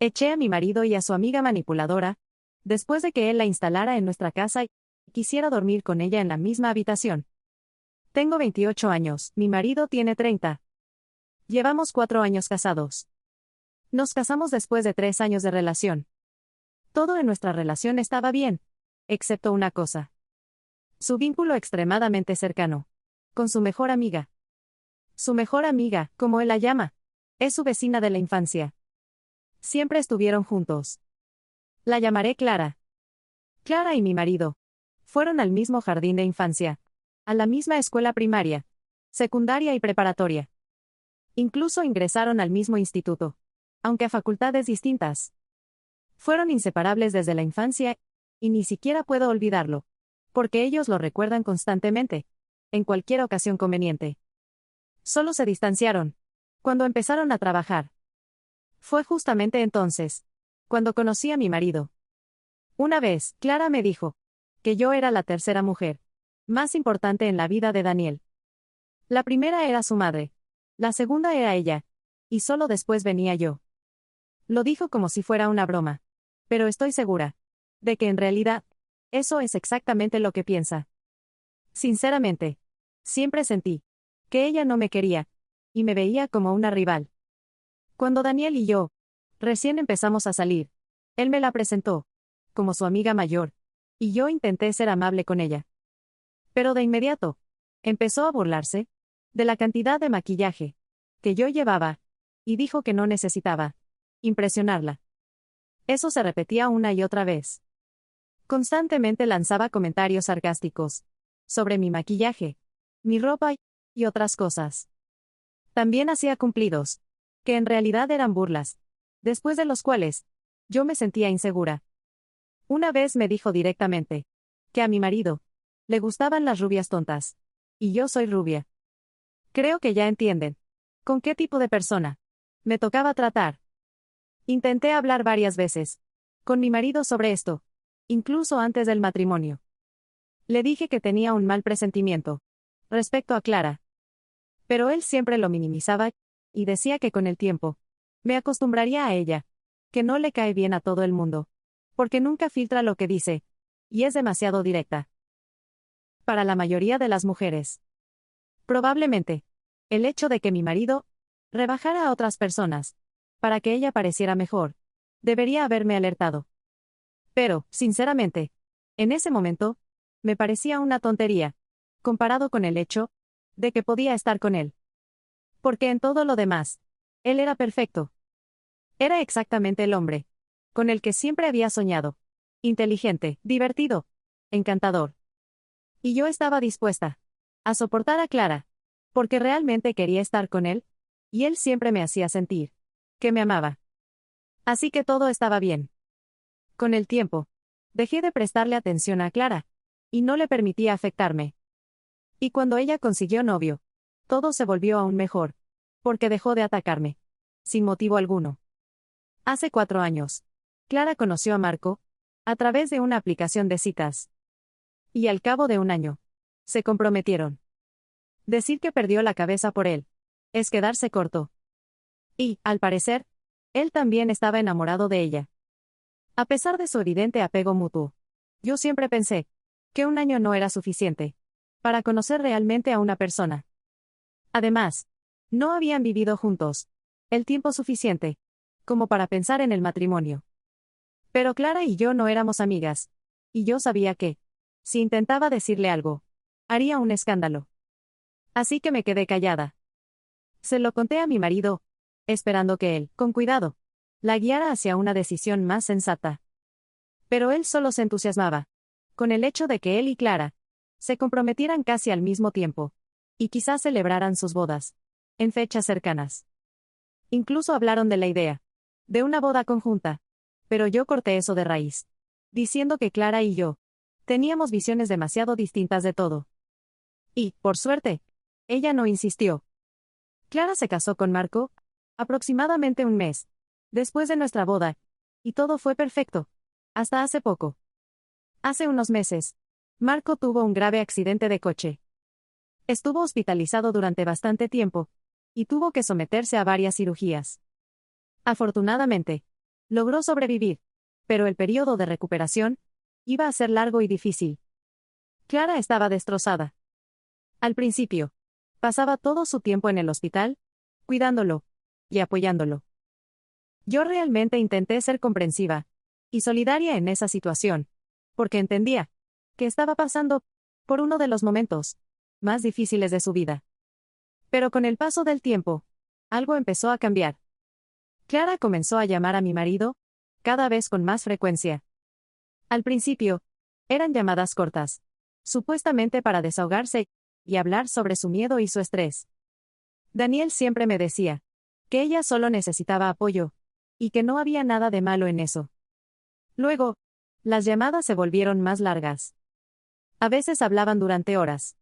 Eché a mi marido y a su amiga manipuladora, después de que él la instalara en nuestra casa y quisiera dormir con ella en la misma habitación. Tengo 28 años, mi marido tiene 30. Llevamos 4 años casados. Nos casamos después de 3 años de relación. Todo en nuestra relación estaba bien, excepto una cosa. Su vínculo extremadamente cercano. Con su mejor amiga. Su mejor amiga, como él la llama, es su vecina de la infancia. Siempre estuvieron juntos. La llamaré Clara. Clara y mi marido fueron al mismo jardín de infancia, a la misma escuela primaria, secundaria y preparatoria. Incluso ingresaron al mismo instituto, aunque a facultades distintas. Fueron inseparables desde la infancia, y ni siquiera puedo olvidarlo, porque ellos lo recuerdan constantemente, en cualquier ocasión conveniente. Solo se distanciaron cuando empezaron a trabajar. Fue justamente entonces cuando conocí a mi marido. Una vez, Clara me dijo que yo era la tercera mujer más importante en la vida de Daniel. La primera era su madre, la segunda era ella, y solo después venía yo. Lo dijo como si fuera una broma, pero estoy segura de que en realidad, eso es exactamente lo que piensa. Sinceramente, siempre sentí que ella no me quería, y me veía como una rival. Cuando Daniel y yo recién empezamos a salir, él me la presentó como su amiga mayor, y yo intenté ser amable con ella. Pero de inmediato, empezó a burlarse de la cantidad de maquillaje que yo llevaba, y dijo que no necesitaba impresionarla. Eso se repetía una y otra vez. Constantemente lanzaba comentarios sarcásticos sobre mi maquillaje, mi ropa y otras cosas. También hacía cumplidos, que en realidad eran burlas, después de los cuales yo me sentía insegura. Una vez me dijo directamente que a mi marido le gustaban las rubias tontas, y yo soy rubia. Creo que ya entienden con qué tipo de persona me tocaba tratar. Intenté hablar varias veces con mi marido sobre esto, incluso antes del matrimonio. Le dije que tenía un mal presentimiento respecto a Clara, pero él siempre lo minimizaba y decía que con el tiempo me acostumbraría a ella, que no le cae bien a todo el mundo, porque nunca filtra lo que dice, y es demasiado directa. Para la mayoría de las mujeres. Probablemente, el hecho de que mi marido rebajara a otras personas para que ella pareciera mejor, debería haberme alertado. Pero, sinceramente, en ese momento, me parecía una tontería, comparado con el hecho de que podía estar con él. Porque en todo lo demás, él era perfecto. Era exactamente el hombre con el que siempre había soñado. Inteligente, divertido, encantador. Y yo estaba dispuesta a soportar a Clara, porque realmente quería estar con él, y él siempre me hacía sentir que me amaba. Así que todo estaba bien. Con el tiempo, dejé de prestarle atención a Clara, y no le permitía afectarme. Y cuando ella consiguió novio, todo se volvió aún mejor, porque dejó de atacarme, sin motivo alguno. Hace 4 años, Clara conoció a Marco a través de una aplicación de citas. Y al cabo de un año, se comprometieron. Decir que perdió la cabeza por él es quedarse corto. Y, al parecer, él también estaba enamorado de ella. A pesar de su evidente apego mutuo, yo siempre pensé que un año no era suficiente para conocer realmente a una persona. Además, no habían vivido juntos el tiempo suficiente como para pensar en el matrimonio. Pero Clara y yo no éramos amigas, y yo sabía que, si intentaba decirle algo, haría un escándalo. Así que me quedé callada. Se lo conté a mi marido, esperando que él, con cuidado, la guiara hacia una decisión más sensata. Pero él solo se entusiasmaba con el hecho de que él y Clara se comprometieran casi al mismo tiempo, y quizás celebraran sus bodas en fechas cercanas. Incluso hablaron de la idea de una boda conjunta, pero yo corté eso de raíz, diciendo que Clara y yo teníamos visiones demasiado distintas de todo. Y, por suerte, ella no insistió. Clara se casó con Marco aproximadamente un mes después de nuestra boda, y todo fue perfecto, hasta hace poco. Hace unos meses, Marco tuvo un grave accidente de coche. Estuvo hospitalizado durante bastante tiempo, y tuvo que someterse a varias cirugías. Afortunadamente, Logró sobrevivir, pero el periodo de recuperación iba a ser largo y difícil. Clara estaba destrozada. Al principio, pasaba todo su tiempo en el hospital, cuidándolo y apoyándolo. Yo realmente intenté ser comprensiva y solidaria en esa situación, porque entendía que estaba pasando por uno de los momentos más difíciles de su vida. Pero con el paso del tiempo, algo empezó a cambiar. Clara comenzó a llamar a mi marido, cada vez con más frecuencia. Al principio, eran llamadas cortas, supuestamente para desahogarse y hablar sobre su miedo y su estrés. Daniel siempre me decía que ella solo necesitaba apoyo, y que no había nada de malo en eso. Luego, las llamadas se volvieron más largas. A veces hablaban durante horas.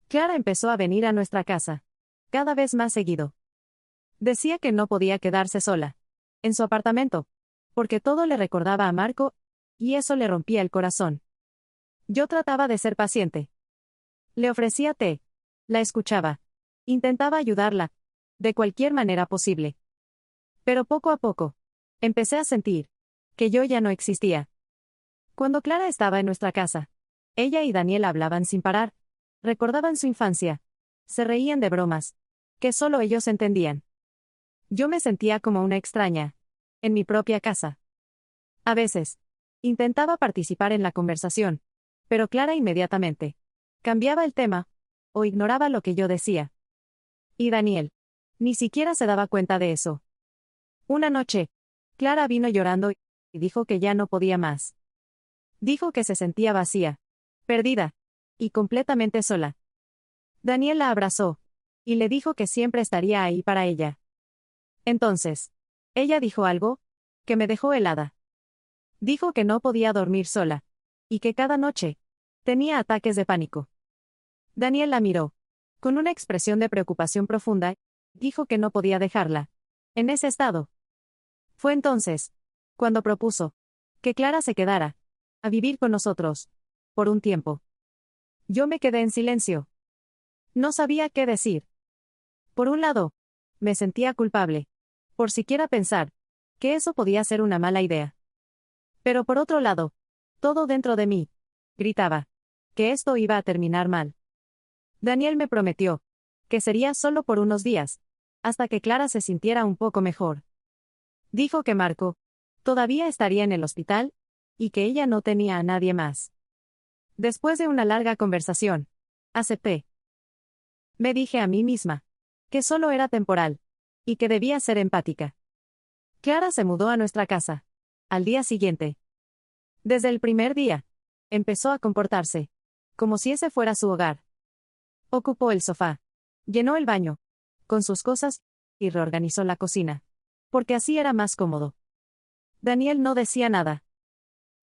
Clara empezó a venir a nuestra casa, cada vez más seguido. Decía que no podía quedarse sola en su apartamento, porque todo le recordaba a Marco, y eso le rompía el corazón. Yo trataba de ser paciente. Le ofrecía té, la escuchaba, intentaba ayudarla, de cualquier manera posible. Pero poco a poco, empecé a sentir que yo ya no existía. Cuando Clara estaba en nuestra casa, ella y Daniel hablaban sin parar, recordaban su infancia, se reían de bromas que solo ellos entendían. Yo me sentía como una extraña en mi propia casa. A veces, intentaba participar en la conversación, pero Clara inmediatamente cambiaba el tema o ignoraba lo que yo decía. Y Daniel ni siquiera se daba cuenta de eso. Una noche, Clara vino llorando y dijo que ya no podía más. Dijo que se sentía vacía, perdida y completamente sola. Daniel la abrazó y le dijo que siempre estaría ahí para ella. Entonces, ella dijo algo que me dejó helada. Dijo que no podía dormir sola y que cada noche tenía ataques de pánico. Daniel la miró con una expresión de preocupación profunda y dijo que no podía dejarla en ese estado. Fue entonces cuando propuso que Clara se quedara a vivir con nosotros por un tiempo. Yo me quedé en silencio. No sabía qué decir. Por un lado, me sentía culpable por siquiera pensar que eso podía ser una mala idea. Pero por otro lado, todo dentro de mí gritaba que esto iba a terminar mal. Daniel me prometió que sería solo por unos días, hasta que Clara se sintiera un poco mejor. Dijo que Marco todavía estaría en el hospital y que ella no tenía a nadie más. Después de una larga conversación, acepté. Me dije a mí misma que solo era temporal y que debía ser empática. Clara se mudó a nuestra casa al día siguiente. Desde el primer día, empezó a comportarse como si ese fuera su hogar. Ocupó el sofá, llenó el baño con sus cosas y reorganizó la cocina, porque así era más cómodo. Daniel no decía nada.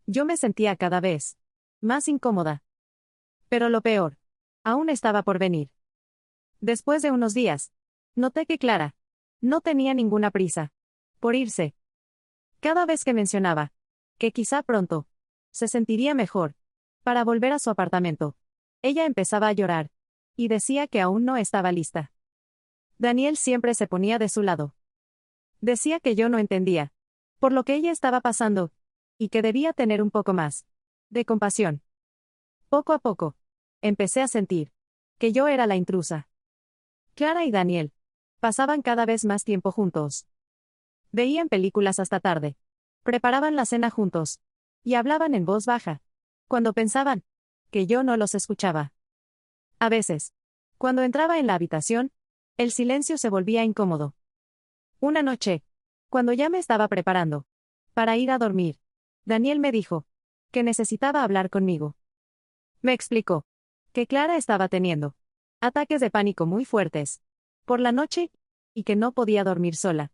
Yo me sentía cada vez más incómoda. Pero lo peor aún estaba por venir. Después de unos días, noté que Clara no tenía ninguna prisa por irse. Cada vez que mencionaba que quizá pronto se sentiría mejor para volver a su apartamento, ella empezaba a llorar y decía que aún no estaba lista. Daniel siempre se ponía de su lado. Decía que yo no entendía por lo que ella estaba pasando y que debía tener un poco más de compasión. Poco a poco, empecé a sentir que yo era la intrusa. Clara y Daniel pasaban cada vez más tiempo juntos. Veían películas hasta tarde. Preparaban la cena juntos. Y hablaban en voz baja, cuando pensaban que yo no los escuchaba. A veces, cuando entraba en la habitación, el silencio se volvía incómodo. Una noche, cuando ya me estaba preparando para ir a dormir, Daniel me dijo que necesitaba hablar conmigo. Me explicó que Clara estaba teniendo ataques de pánico muy fuertes por la noche y que no podía dormir sola.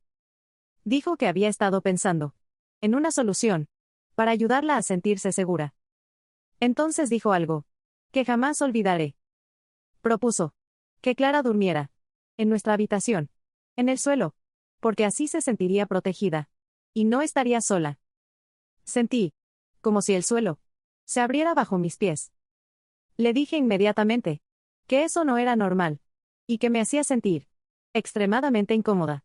Dijo que había estado pensando en una solución para ayudarla a sentirse segura. Entonces dijo algo que jamás olvidaré. Propuso que Clara durmiera en nuestra habitación, en el suelo, porque así se sentiría protegida y no estaría sola. Sentí como si el suelo se abriera bajo mis pies. Le dije inmediatamente que eso no era normal y que me hacía sentir extremadamente incómoda.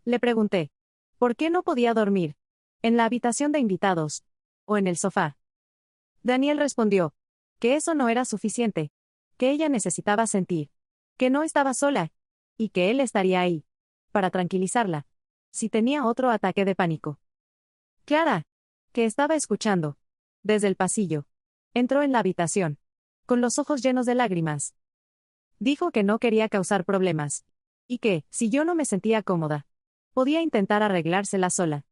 Le pregunté por qué no podía dormir ¿En la habitación de invitados? ¿O en el sofá? Daniel respondió que eso no era suficiente, que ella necesitaba sentir que no estaba sola, y que él estaría ahí para tranquilizarla si tenía otro ataque de pánico. Clara, que estaba escuchando desde el pasillo, entró en la habitación con los ojos llenos de lágrimas. Dijo que no quería causar problemas, y que, si yo no me sentía cómoda, podía intentar arreglársela sola.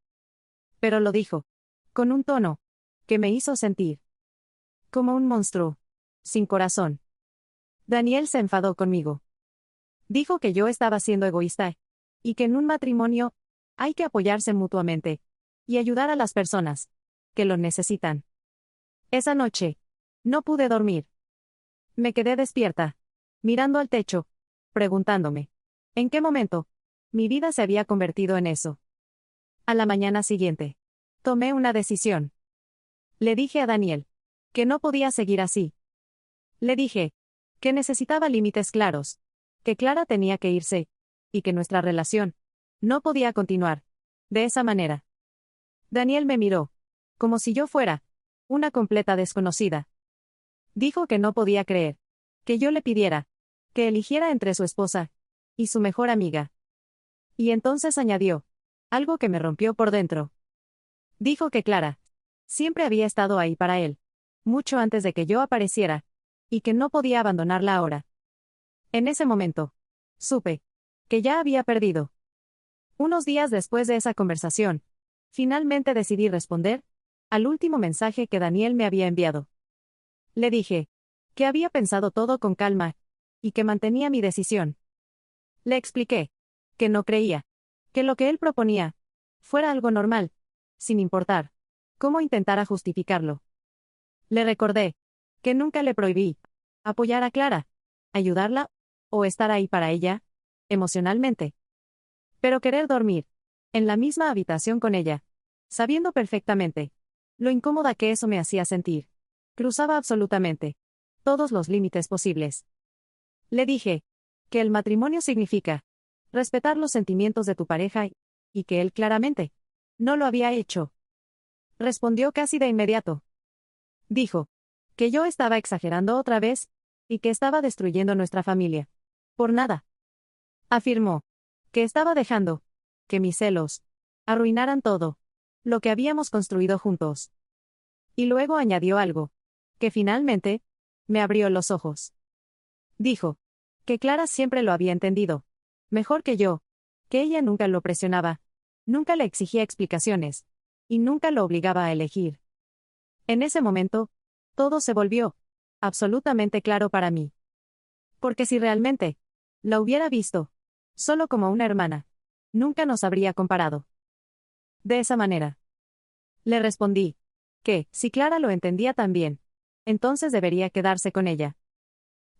Pero lo dijo con un tono que me hizo sentir como un monstruo sin corazón. Daniel se enfadó conmigo. Dijo que yo estaba siendo egoísta, y que en un matrimonio hay que apoyarse mutuamente y ayudar a las personas que lo necesitan. Esa noche no pude dormir. Me quedé despierta, mirando al techo, preguntándome ¿en qué momento mi vida se había convertido en eso? A la mañana siguiente, tomé una decisión. Le dije a Daniel que no podía seguir así. Le dije que necesitaba límites claros, que Clara tenía que irse, y que nuestra relación no podía continuar de esa manera. Daniel me miró como si yo fuera una completa desconocida. Dijo que no podía creer que yo le pidiera que eligiera entre su esposa y su mejor amiga. Y entonces añadió algo que me rompió por dentro. Dijo que Clara siempre había estado ahí para él, mucho antes de que yo apareciera, y que no podía abandonarla ahora. En ese momento, supe que ya había perdido. Unos días después de esa conversación, finalmente decidí responder al último mensaje que Daniel me había enviado. Le dije que había pensado todo con calma y que mantenía mi decisión. Le expliqué que no creía que lo que él proponía fuera algo normal, sin importar cómo intentara justificarlo. Le recordé que nunca le prohibí apoyar a Clara, ayudarla o estar ahí para ella, emocionalmente. Pero querer dormir en la misma habitación con ella, sabiendo perfectamente lo incómoda que eso me hacía sentir, cruzaba absolutamente todos los límites posibles. Le dije que el matrimonio significa respetar los sentimientos de tu pareja y que él claramente no lo había hecho. Respondió casi de inmediato. Dijo que yo estaba exagerando otra vez y que estaba destruyendo nuestra familia. Por nada. Afirmó que estaba dejando que mis celos arruinaran todo lo que habíamos construido juntos. Y luego añadió algo que finalmente me abrió los ojos. Dijo que Clara siempre lo había entendido mejor que yo, que ella nunca lo presionaba, nunca le exigía explicaciones, y nunca lo obligaba a elegir. En ese momento, todo se volvió absolutamente claro para mí. Porque si realmente la hubiera visto solo como una hermana, nunca nos habría comparado de esa manera. Le respondí que, si Clara lo entendía tan bien, entonces debería quedarse con ella.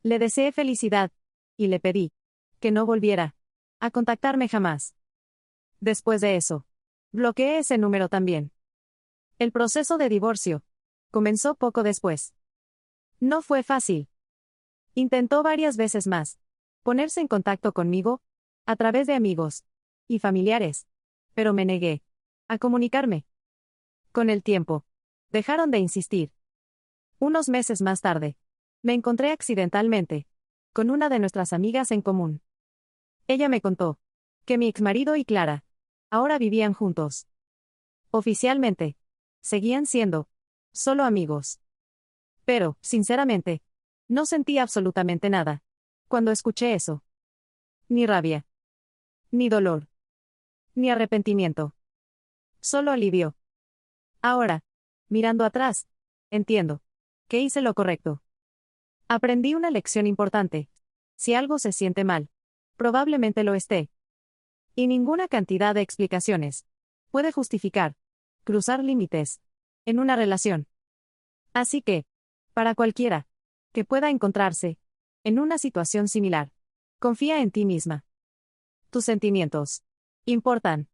Le deseé felicidad, y le pedí que no volviera a contactarme jamás. Después de eso, bloqueé ese número también. El proceso de divorcio comenzó poco después. No fue fácil. Intentó varias veces más ponerse en contacto conmigo, a través de amigos y familiares, pero me negué a comunicarme. Con el tiempo, dejaron de insistir. Unos meses más tarde, me encontré accidentalmente con una de nuestras amigas en común. Ella me contó que mi exmarido y Clara ahora vivían juntos. Oficialmente, seguían siendo solo amigos. Pero, sinceramente, no sentí absolutamente nada cuando escuché eso. Ni rabia, ni dolor, ni arrepentimiento. Solo alivio. Ahora, mirando atrás, entiendo que hice lo correcto. Aprendí una lección importante. Si algo se siente mal, probablemente lo esté. Y ninguna cantidad de explicaciones puede justificar cruzar límites en una relación. Así que, para cualquiera que pueda encontrarse en una situación similar, confía en ti misma. Tus sentimientos importan.